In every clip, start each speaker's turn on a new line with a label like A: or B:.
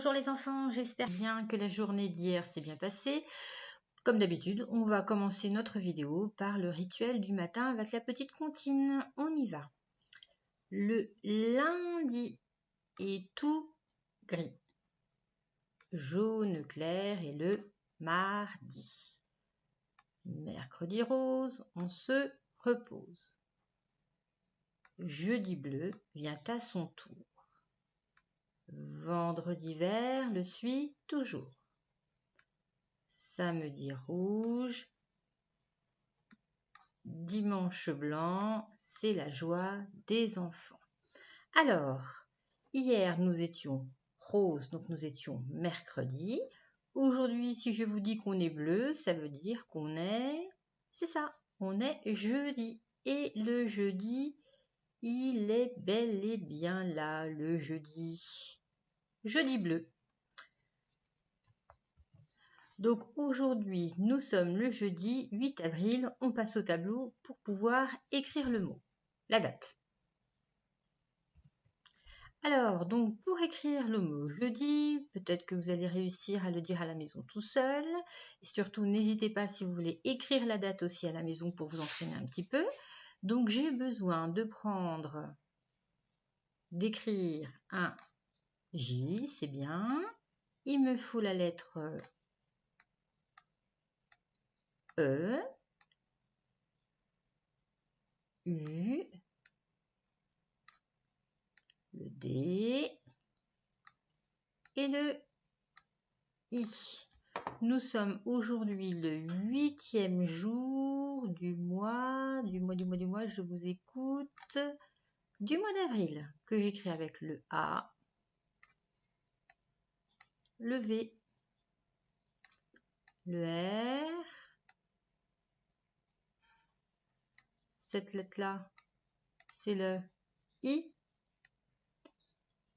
A: Bonjour les enfants, j'espère bien que la journée d'hier s'est bien passée. Comme d'habitude, on va commencer notre vidéo par le rituel du matin avec la petite comptine. On y va. Le lundi est tout gris, jaune clair est le mardi. Mercredi rose, on se repose. Jeudi bleu vient à son tour. Vendredi vert le suit toujours. Samedi rouge, dimanche blanc, c'est la joie des enfants. Alors, hier nous étions rose, donc nous étions mercredi. Aujourd'hui, si je vous dis qu'on est bleu, ça veut dire qu'on est, c'est ça, on est jeudi. Et le jeudi, il est bel et bien là, le jeudi. Jeudi bleu. Donc aujourd'hui, nous sommes le jeudi 8 avril, on passe au tableau pour pouvoir écrire le mot, la date. Alors, donc pour écrire le mot jeudi, peut-être que vous allez réussir à le dire à la maison tout seul. Et surtout, n'hésitez pas si vous voulez écrire la date aussi à la maison pour vous entraîner un petit peu. Donc j'ai besoin d'écrire un J, c'est bien. Il me faut la lettre E, U, le D et le I. Nous sommes aujourd'hui le 8e jour du mois, je vous écoute, du mois d'avril, que j'écris avec le A, le V, le R, cette lettre-là, c'est le I,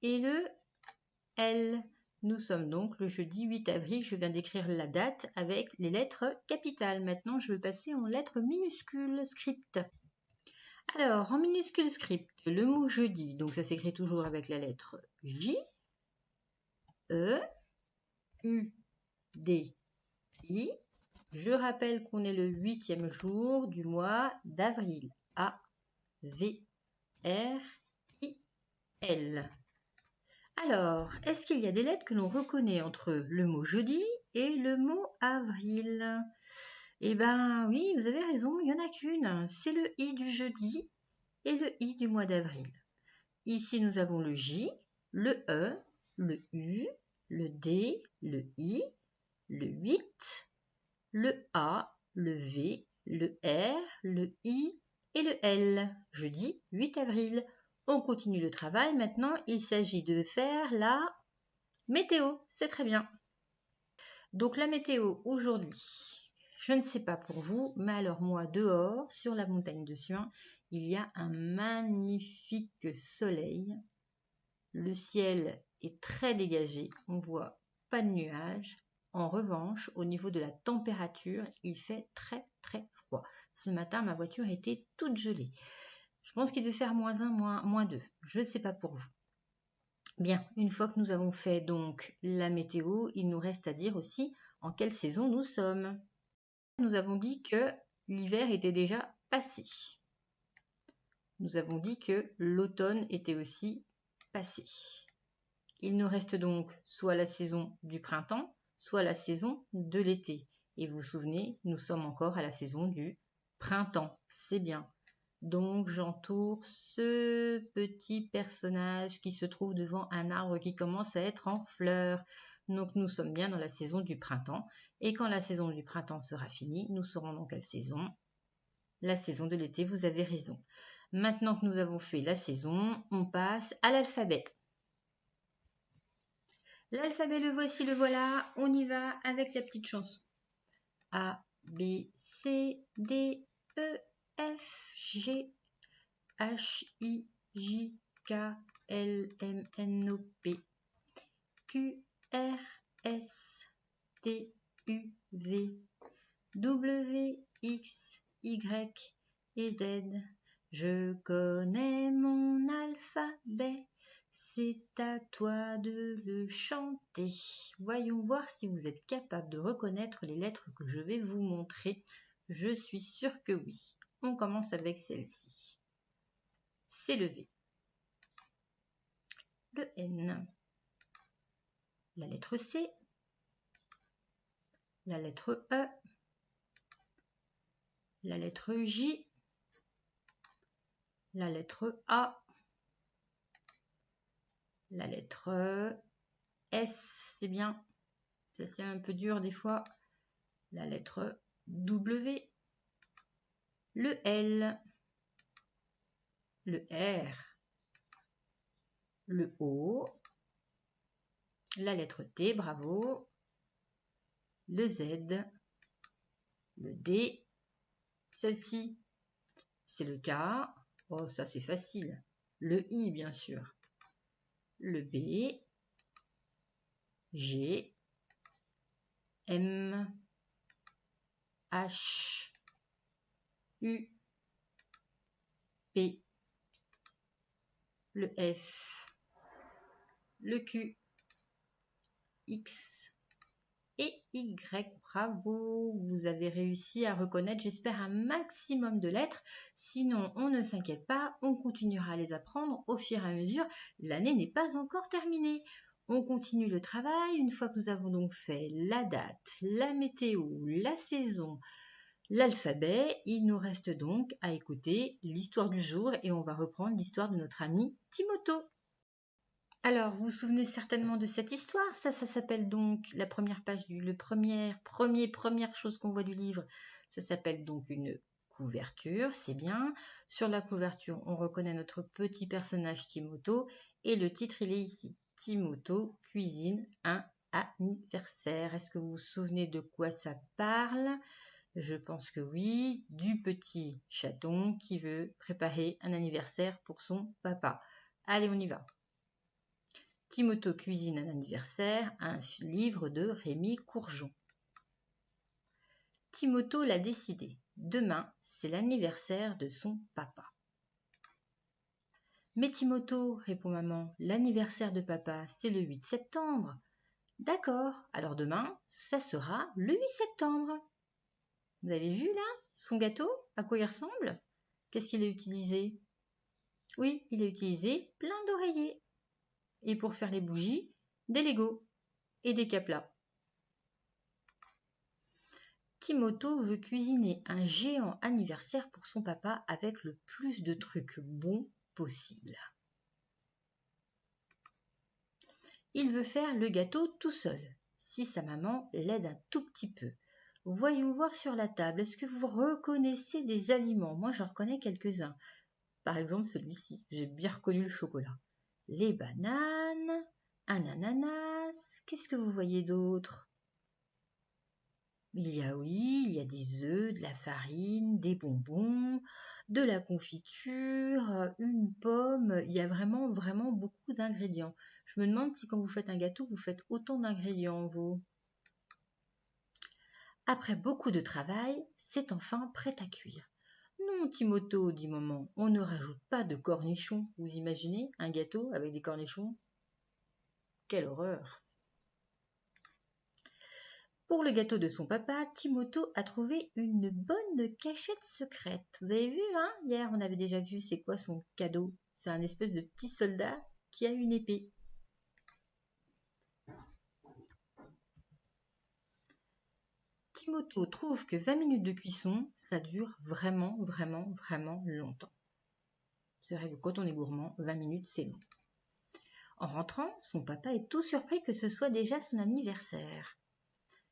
A: et le L. Nous sommes donc le jeudi 8 avril, je viens d'écrire la date avec les lettres capitales. Maintenant, je vais passer en lettres minuscules script. Alors, en minuscule script, le mot jeudi, donc ça s'écrit toujours avec la lettre J, E, U, D, I. Je rappelle qu'on est le 8e jour du mois d'avril. A, V, R, I, L. Alors, est-ce qu'il y a des lettres que l'on reconnaît entre le mot jeudi et le mot avril? Eh bien, oui, vous avez raison, il n'y en a qu'une. C'est le I du jeudi et le I du mois d'avril. Ici, nous avons le J, le E, le U, le D, le I, le 8, le A, le V, le R, le I et le L. Jeudi 8 avril. On continue le travail. Maintenant, il s'agit de faire la météo. C'est très bien. Donc la météo aujourd'hui, je ne sais pas pour vous, mais alors moi dehors, sur la montagne de Suin, il y a un magnifique soleil. Le ciel est très dégagé, on voit pas de nuages. En revanche, au niveau de la température, il fait très très froid. Ce matin, ma voiture était toute gelée. Je pense qu'il devait faire -1, -2. Je ne sais pas pour vous. Bien, une fois que nous avons fait donc la météo, il nous reste à dire aussi en quelle saison nous sommes. Nous avons dit que l'hiver était déjà passé. Nous avons dit que l'automne était aussi passé. Il nous reste donc soit la saison du printemps, soit la saison de l'été. Et vous vous souvenez, nous sommes encore à la saison du printemps. C'est bien. Donc j'entoure ce petit personnage qui se trouve devant un arbre qui commence à être en fleurs. Donc nous sommes bien dans la saison du printemps. Et quand la saison du printemps sera finie, nous serons donc à saison. La saison de l'été, vous avez raison. Maintenant que nous avons fait la saison, on passe à l'alphabet. L'alphabet, le voici, le voilà. On y va avec la petite chanson. A, B, C, D, E, F, G, H, I, J, K, L, M, N, O, P, Q, R, S, T, U, V, W, X, Y et Z. Je connais mon alphabet, C'est à toi de le chanter. Voyons voir si vous êtes capable de reconnaître les lettres que je vais vous montrer. Je suis sûre que oui. On commence avec celle-ci. C'est le V. Le N. La lettre C. La lettre E. La lettre J. La lettre A. La lettre S, c'est bien. Ça, c'est un peu dur des fois. La lettre W. Le L. Le R. Le O. La lettre T, bravo. Le Z. Le D. Celle-ci, c'est le K. Oh, ça c'est facile. Le I, bien sûr. Le B. G. M. H. U. P. Le F. Le Q. X. Et Y. Bravo, vous avez réussi à reconnaître, j'espère, un maximum de lettres. Sinon, on ne s'inquiète pas, on continuera à les apprendre au fur et à mesure. L'année n'est pas encore terminée. On continue le travail. Une fois que nous avons donc fait la date, la météo, la saison, l'alphabet, il nous reste donc à écouter l'histoire du jour et on va reprendre l'histoire de notre ami Timothée. Alors, vous vous souvenez certainement de cette histoire. Ça s'appelle donc la première page première chose qu'on voit du livre. Ça s'appelle donc une couverture, c'est bien. Sur la couverture, on reconnaît notre petit personnage Timothée et le titre, il est ici. Timothée cuisine un anniversaire. Est-ce que vous vous souvenez de quoi ça parle? Je pense que oui, du petit chaton qui veut préparer un anniversaire pour son papa. Allez, on y va. Timothée cuisine un anniversaire, un livre de Rémi Courgeon. Timothée l'a décidé. Demain, c'est l'anniversaire de son papa. Mais Timothée, répond maman, l'anniversaire de papa, c'est le 8 septembre. D'accord, alors demain, ça sera le 8 septembre. Vous avez vu là, son gâteau, à quoi il ressemble? Qu'est-ce qu'il a utilisé? Oui, il a utilisé plein d'oreillers. Et pour faire les bougies, des Legos et des caplas. Timothée veut cuisiner un géant anniversaire pour son papa avec le plus de trucs bons possible. Il veut faire le gâteau tout seul, si sa maman l'aide un tout petit peu. Voyons voir sur la table, est-ce que vous reconnaissez des aliments? Moi, j'en reconnais quelques-uns. Par exemple, celui-ci, j'ai bien reconnu le chocolat. Les bananes, un ananas, qu'est-ce que vous voyez d'autre? Il y a des œufs, de la farine, des bonbons, de la confiture, une pomme. Il y a vraiment beaucoup d'ingrédients. Je me demande si quand vous faites un gâteau, vous faites autant d'ingrédients, vous. Après beaucoup de travail, c'est enfin prêt à cuire. Non, Timothée, dit maman, on ne rajoute pas de cornichons. Vous imaginez un gâteau avec des cornichons? Quelle horreur! Pour le gâteau de son papa, Timothée a trouvé une bonne cachette secrète. Vous avez vu, hein? Hier, on avait déjà vu c'est quoi son cadeau. C'est un espèce de petit soldat qui a une épée. Timothée trouve que 20 minutes de cuisson, ça dure vraiment longtemps. C'est vrai que quand on est gourmand, 20 minutes, c'est long. En rentrant, son papa est tout surpris que ce soit déjà son anniversaire.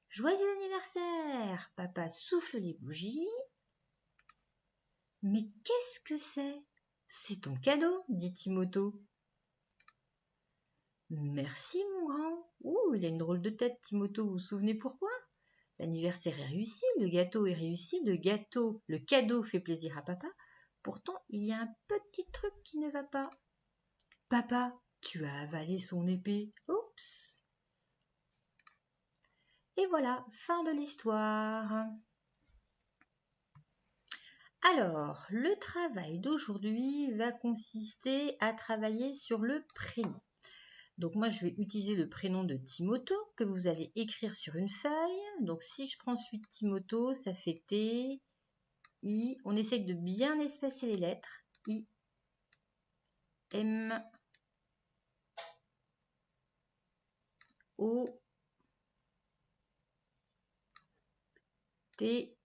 A: Joyeux anniversaire! Papa souffle les bougies. Mais qu'est-ce que c'est? C'est ton cadeau, dit Timothée. Merci, mon grand. Ouh, il a une drôle de tête, Timothée. Vous vous souvenez pourquoi? L'anniversaire est réussi, le gâteau est réussi, le cadeau fait plaisir à papa. Pourtant, il y a un petit truc qui ne va pas. Papa, tu as avalé son épée. Oups! Et voilà, fin de l'histoire. Alors, le travail d'aujourd'hui va consister à travailler sur le prénom. Donc moi, je vais utiliser le prénom de Timothée que vous allez écrire sur une feuille. Donc si je prends celui de Timothée, ça fait T, I. On essaye de bien espacer les lettres. I, M, O, T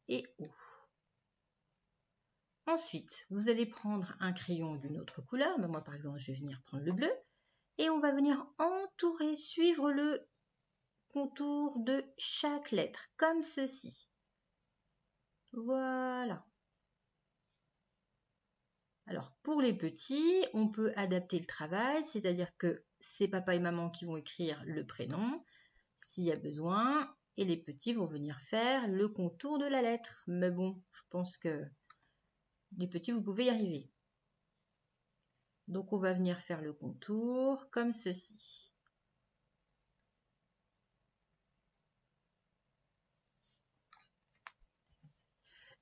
A: et O. Ensuite, vous allez prendre un crayon d'une autre couleur. Moi, par exemple, je vais venir prendre le bleu. Et on va venir entourer, suivre le contour de chaque lettre, comme ceci. Voilà. Alors, pour les petits, on peut adapter le travail, c'est-à-dire que c'est papa et maman qui vont écrire le prénom, s'il y a besoin, et les petits vont venir faire le contour de la lettre. Mais bon, je pense que les petits, vous pouvez y arriver. Donc, on va venir faire le contour comme ceci.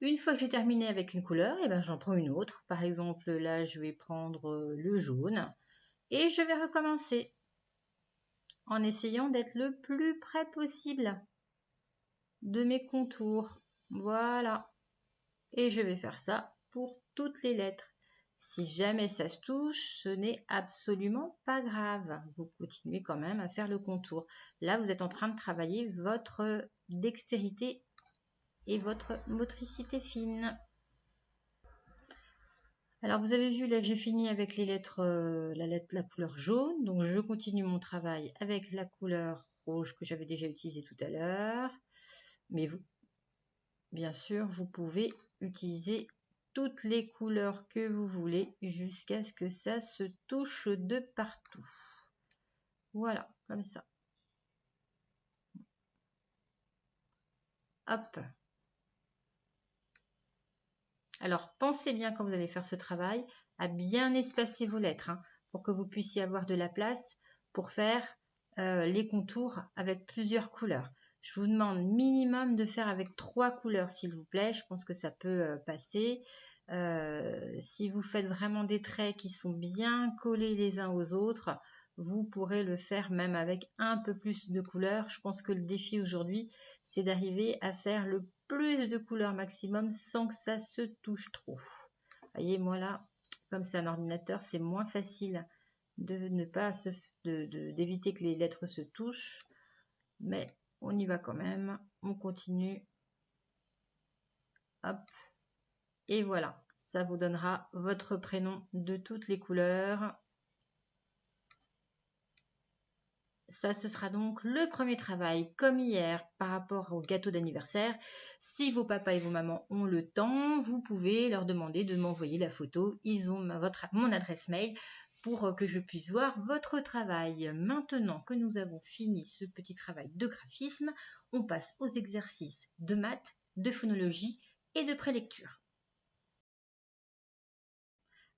A: Une fois que j'ai terminé avec une couleur, et ben j'en prends une autre. Par exemple, là, je vais prendre le jaune et je vais recommencer en essayant d'être le plus près possible de mes contours. Voilà. Et je vais faire ça pour toutes les lettres. Si jamais ça se touche, ce n'est absolument pas grave. Vous continuez quand même à faire le contour. Là, vous êtes en train de travailler votre dextérité et votre motricité fine. Alors, vous avez vu, là, j'ai fini avec les lettres, la couleur jaune. Donc, je continue mon travail avec la couleur rouge que j'avais déjà utilisée tout à l'heure. Mais vous, bien sûr, vous pouvez utiliser toutes les couleurs que vous voulez jusqu'à ce que ça se touche de partout. Voilà, comme ça. Hop. Alors, pensez bien quand vous allez faire ce travail à bien espacer vos lettres pour que vous puissiez avoir de la place pour faire les contours avec plusieurs couleurs. Je vous demande minimum de faire avec 3 couleurs, s'il vous plaît. Je pense que ça peut passer. Si vous faites vraiment des traits qui sont bien collés les uns aux autres, vous pourrez le faire même avec un peu plus de couleurs. Je pense que le défi aujourd'hui, c'est d'arriver à faire le plus de couleurs maximum sans que ça se touche trop. Voyez, moi là, comme c'est un ordinateur, c'est moins facile de ne pas d'éviter que les lettres se touchent, mais on y va quand même. On continue. Hop. Et voilà, ça vous donnera votre prénom de toutes les couleurs. Ça, ce sera donc le premier travail, comme hier, par rapport au gâteau d'anniversaire. Si vos papas et vos mamans ont le temps, vous pouvez leur demander de m'envoyer la photo. Ils ont mon adresse mail pour que je puisse voir votre travail. Maintenant que nous avons fini ce petit travail de graphisme, on passe aux exercices de maths, de phonologie et de prélecture.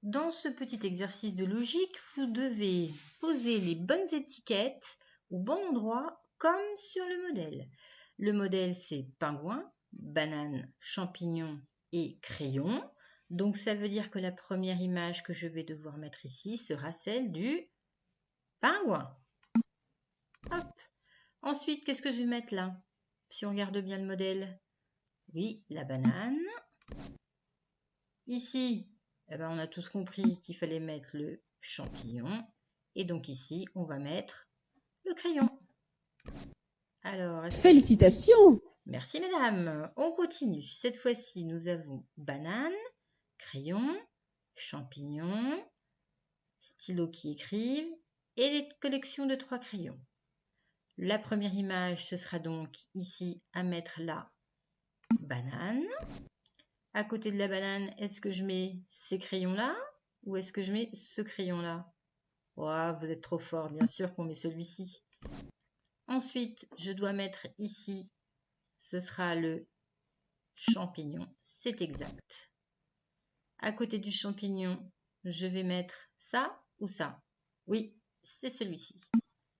A: Dans ce petit exercice de logique, vous devez poser les bonnes étiquettes au bon endroit comme sur le modèle. Le modèle, c'est pingouin, banane, champignon et crayon. Donc ça veut dire que la première image que je vais devoir mettre ici sera celle du pingouin. Hop. Ensuite, qu'est-ce que je vais mettre là? Si on regarde bien le modèle. Oui, la banane. Ici, eh ben, on a tous compris qu'il fallait mettre le champignon. Et donc ici, on va mettre le crayon. Alors,
B: félicitations!
A: Merci mesdames. On continue. Cette fois-ci, nous avons banane, crayon, champignon, stylo qui écrivent et les collections de 3 crayons. La première image, ce sera donc ici à mettre la banane. À côté de la banane, est-ce que je mets ces crayons-là ou est-ce que je mets ce crayon-là? Oh, vous êtes trop fort, bien sûr qu'on met celui-ci. Ensuite, je dois mettre ici, ce sera le champignon, c'est exact. À côté du champignon, je vais mettre ça ou ça? Oui, c'est celui-ci.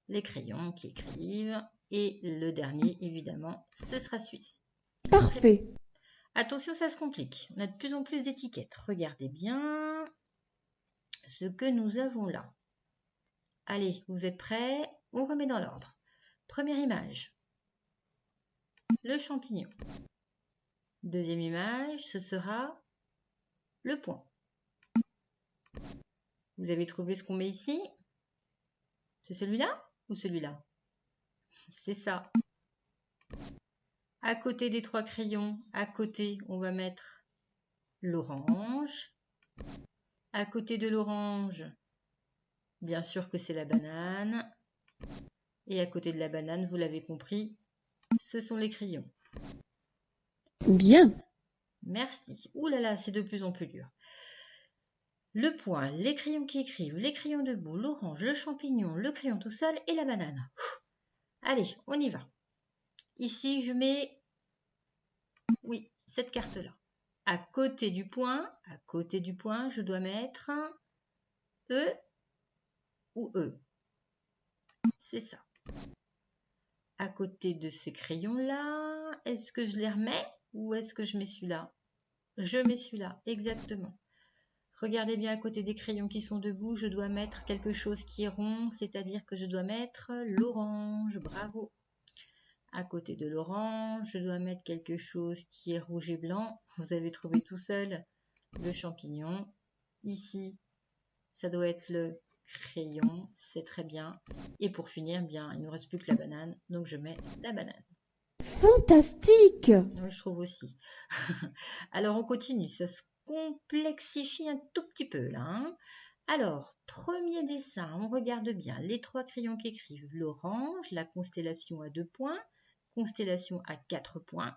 A: Les crayons qui écrivent. Et le dernier, évidemment, ce sera celui-ci.
B: Parfait.
A: Attention, ça se complique. On a de plus en plus d'étiquettes. Regardez bien ce que nous avons là. Allez, vous êtes prêts? On remet dans l'ordre. Première image, le champignon. Deuxième image, ce sera le point. Vous avez trouvé ce qu'on met ici? C'est celui-là ou celui-là? C'est ça. À côté des 3 crayons, à côté, on va mettre l'orange. À côté de l'orange, bien sûr que c'est la banane. Et à côté de la banane, vous l'avez compris, ce sont les crayons.
B: Bien.
A: Merci. Ouh là là, c'est de plus en plus dur. Le point, les crayons qui écrivent, les crayons debout, l'orange, le champignon, le crayon tout seul et la banane. Allez, on y va. Ici, je mets, oui, cette carte-là. À côté du point, je dois mettre un E ou E. C'est ça. À côté de ces crayons-là, est-ce que je les remets ou est-ce que je mets celui-là? Je mets celui-là, exactement. Regardez bien à côté des crayons qui sont debout, je dois mettre quelque chose qui est rond, c'est-à-dire que je dois mettre l'orange. Bravo. À côté de l'orange, je dois mettre quelque chose qui est rouge et blanc. Vous avez trouvé tout seul le champignon. Ici, ça doit être le crayon, c'est très bien. Et pour finir, bien, il ne nous reste plus que la banane, donc je mets la banane.
B: Fantastique.
A: Oui, je trouve aussi. Alors, on continue, ça se complexifie un tout petit peu là. Hein. Alors, premier dessin, on regarde bien les 3 crayons qui écrivent l'orange, la constellation à 2 points, constellation à 4 points,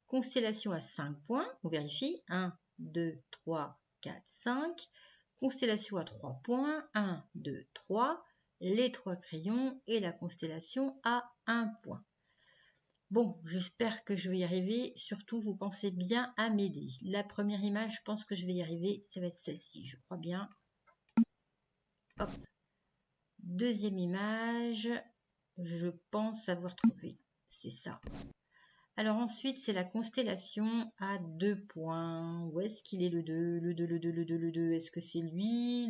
A: constellation à 5 points, on vérifie, 1, 2, 3, 4, 5, constellation à 3 points, 1, 2, 3, les 3 crayons et la constellation à 1 point. Bon, j'espère que je vais y arriver. Surtout, vous pensez bien à m'aider. La première image, je pense que je vais y arriver. Ça va être celle-ci, je crois bien. Hop. Deuxième image, je pense avoir trouvé. C'est ça. Alors ensuite, c'est la constellation à 2 points. Où est-ce qu'il est le 2? Le 2, le 2, le 2, le 2. Est-ce que c'est lui?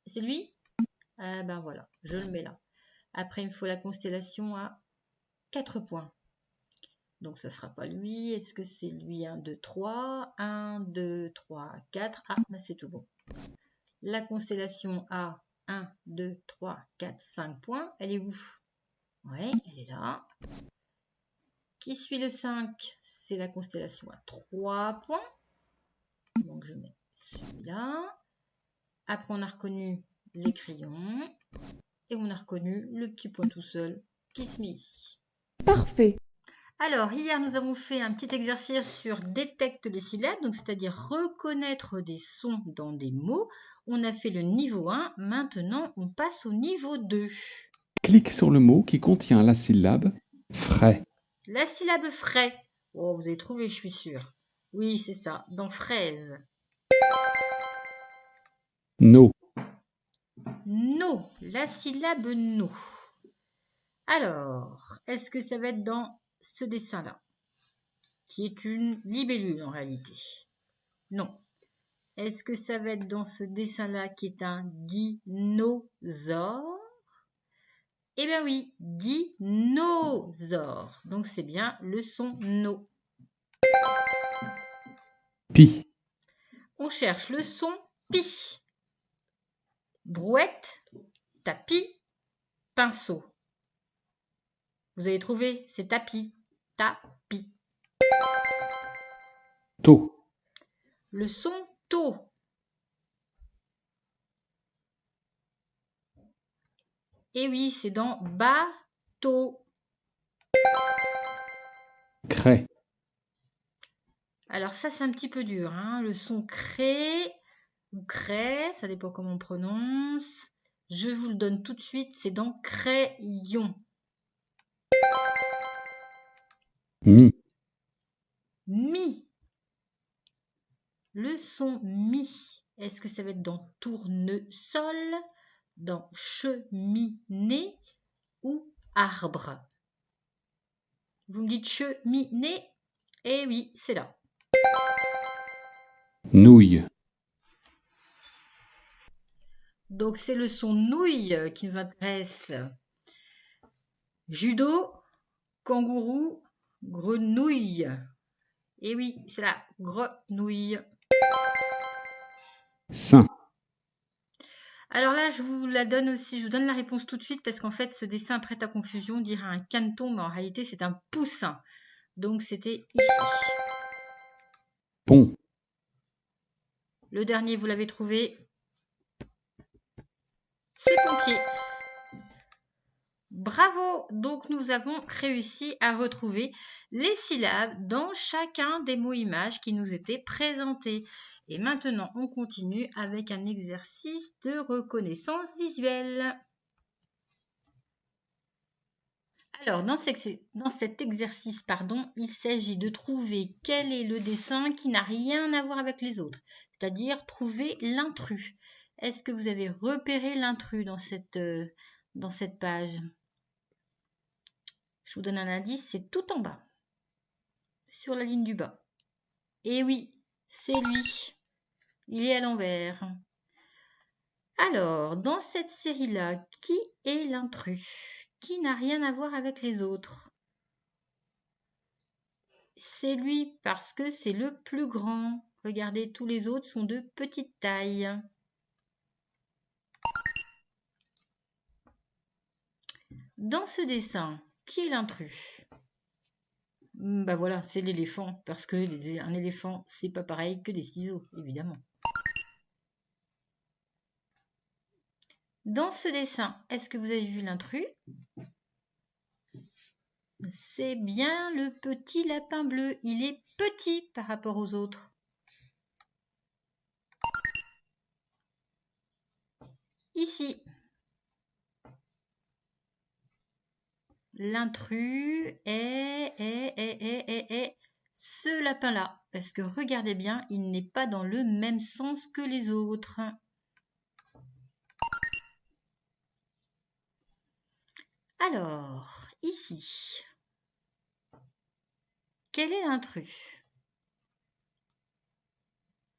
A: C'est lui? Ah ben voilà, je le mets là. Après, il me faut la constellation à 4 points. Donc, ça ne sera pas lui. Est-ce que c'est lui? 1, 2, 3. 1, 2, 3, 4. Ah, ben c'est tout bon. La constellation a 1, 2, 3, 4, 5 points. Elle est où? Oui, elle est là. Qui suit le 5? C'est la constellation à 3 points. Donc, je mets celui-là. Après, on a reconnu les crayons. Et on a reconnu le petit point tout seul qui se met ici.
B: Parfait.
A: Alors, hier, nous avons fait un petit exercice sur détecte les syllabes, donc c'est-à-dire reconnaître des sons dans des mots. On a fait le niveau 1, maintenant on passe au niveau 2.
C: Clique sur le mot qui contient la syllabe frais.
A: La syllabe frais. Oh, vous avez trouvé, je suis sûre. Oui, c'est ça, dans fraise.
C: No.
A: No, la syllabe no. Alors, est-ce que ça va être dans ce dessin-là, qui est une libellule en réalité? Non. Est-ce que ça va être dans ce dessin-là qui est un dinosaure? Eh bien oui, dinosaure. Donc c'est bien le son no.
C: Pi.
A: On cherche le son pi. Brouette, tapis, pinceau. Vous avez trouvé? C'est tapis. Tapis.
C: To.
A: Le son to. Et oui, c'est dans bateau.
C: Craie.
A: Alors ça, c'est un petit peu dur. Hein. Le son cré ou craie, ça dépend comment on prononce. Je vous le donne tout de suite, c'est dans crayon.
C: Mi.
A: Mi. Le son mi. Est-ce que ça va être dans tournesol, dans cheminée ou arbre? Vous me dites cheminée? Eh oui, c'est là.
C: Nouille.
A: Donc c'est le son nouille qui nous intéresse. Judo, kangourou, grenouille. Et oui, c'est la grenouille.
C: Sein.
A: Alors là, je vous la donne aussi, je vous donne la réponse tout de suite parce qu'en fait, ce dessin prête à confusion, dirait un caneton, mais en réalité, c'est un poussin. Donc c'était ici.
C: Pont.
A: Le dernier, vous l'avez trouvé. C'est pompier. Bravo! Donc nous avons réussi à retrouver les syllabes dans chacun des mots-images qui nous étaient présentés. Et maintenant, on continue avec un exercice de reconnaissance visuelle. Alors, dans cet exercice, il s'agit de trouver quel est le dessin qui n'a rien à voir avec les autres, c'est-à-dire trouver l'intrus. Est-ce que vous avez repéré l'intrus dans cette page? Je vous donne un indice, c'est tout en bas, sur la ligne du bas. Et oui, c'est lui. Il est à l'envers. Alors, dans cette série-là, qui est l'intrus? Qui n'a rien à voir avec les autres? C'est lui parce que c'est le plus grand. Regardez, tous les autres sont de petite taille. Dans ce dessin, qui est l'intrus? Bah voilà, c'est l'éléphant, parce que un éléphant, c'est pas pareil que des ciseaux, évidemment. Dans ce dessin, est-ce que vous avez vu l'intrus? C'est bien le petit lapin bleu. Il est petit par rapport aux autres. Ici, l'intrus est ce lapin-là. Parce que regardez bien, il n'est pas dans le même sens que les autres. Alors, ici, quel est l'intrus?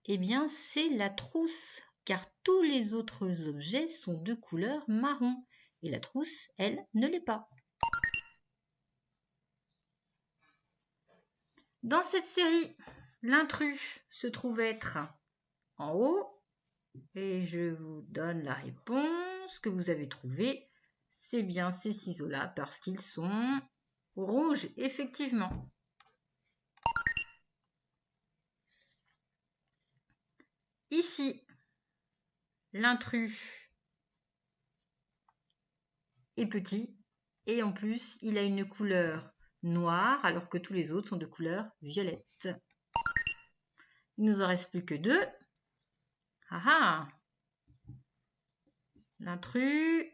A: Eh bien, c'est la trousse, car tous les autres objets sont de couleur marron. Et la trousse, elle, ne l'est pas. Dans cette série, l'intrus se trouve être en haut. Et je vous donne la réponse que vous avez trouvée. C'est bien ces ciseaux-là, parce qu'ils sont rouges, effectivement. Ici, l'intrus est petit et en plus, il a une couleur noire alors que tous les autres sont de couleur violette. Il ne nous en reste plus que deux. Ah ah! L'intrus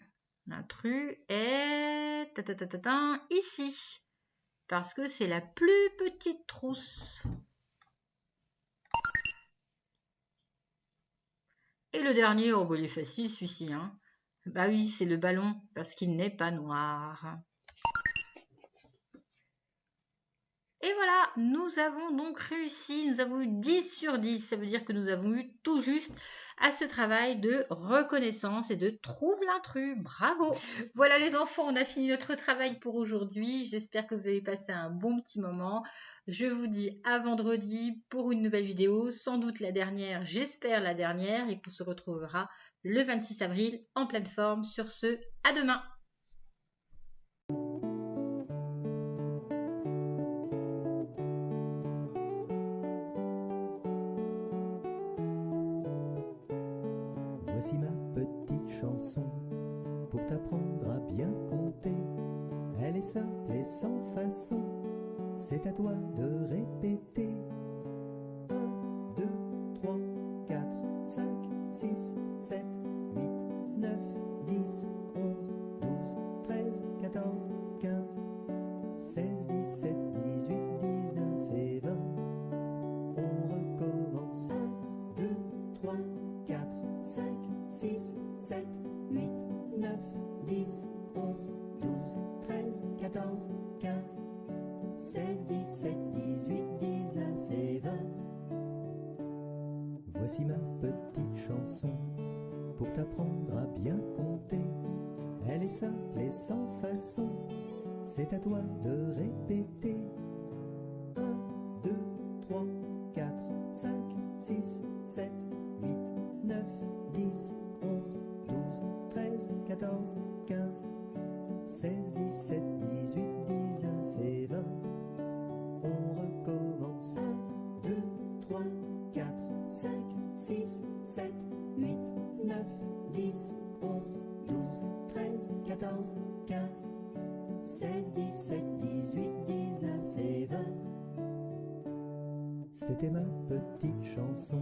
A: est ici parce que c'est la plus petite trousse. Et le dernier, oh bah il est facile celui-ci, hein. Bah oui, c'est le ballon, parce qu'il n'est pas noir. Et voilà, nous avons donc réussi, nous avons eu 10 sur 10, ça veut dire que nous avons eu tout juste à ce travail de reconnaissance et de trouve l'intrus. Bravo! Voilà les enfants, on a fini notre travail pour aujourd'hui. J'espère que vous avez passé un bon petit moment. Je vous dis à vendredi pour une nouvelle vidéo, sans doute la dernière, j'espère la dernière, et qu'on se retrouvera le 26 avril en pleine forme. Sur ce, à demain!
D: Voici ma petite chanson pour t'apprendre à bien compter. Elle est simple et sans façon, c'est à toi de répéter. 1, 2, 3, 4, 5, 6, 7, 8, 9, 10, 11, 12, 13, 14, 15, 16, 17, 18, 19 et 20. On recommence. 1, 2, 3, 4, 5, 6, 7, 8, 9, 10, 11, 12, 13, 14, 15, 16, 17, 18, 19 et 20. Voici ma petite chanson pour t'apprendre à bien compter. Elle est simple et sans façon, c'est à toi de répéter. 1, 2, 3, 4, 5, 6, 7, 8, 9, 10, 11, 12, 13, 14, 15, 16, 17, 18, 19 et 20. On recommence. 1, 2, 3, 4, 5, 6, 7, 8, 9, 10, 11, 12, 13, 14, 15, 16, 17, 18, 19 et 20. C'était ma petite chanson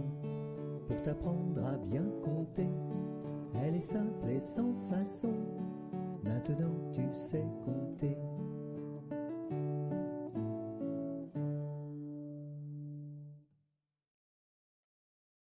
D: pour t'apprendre à bien compter. Elle est simple et sans façon, maintenant tu sais compter.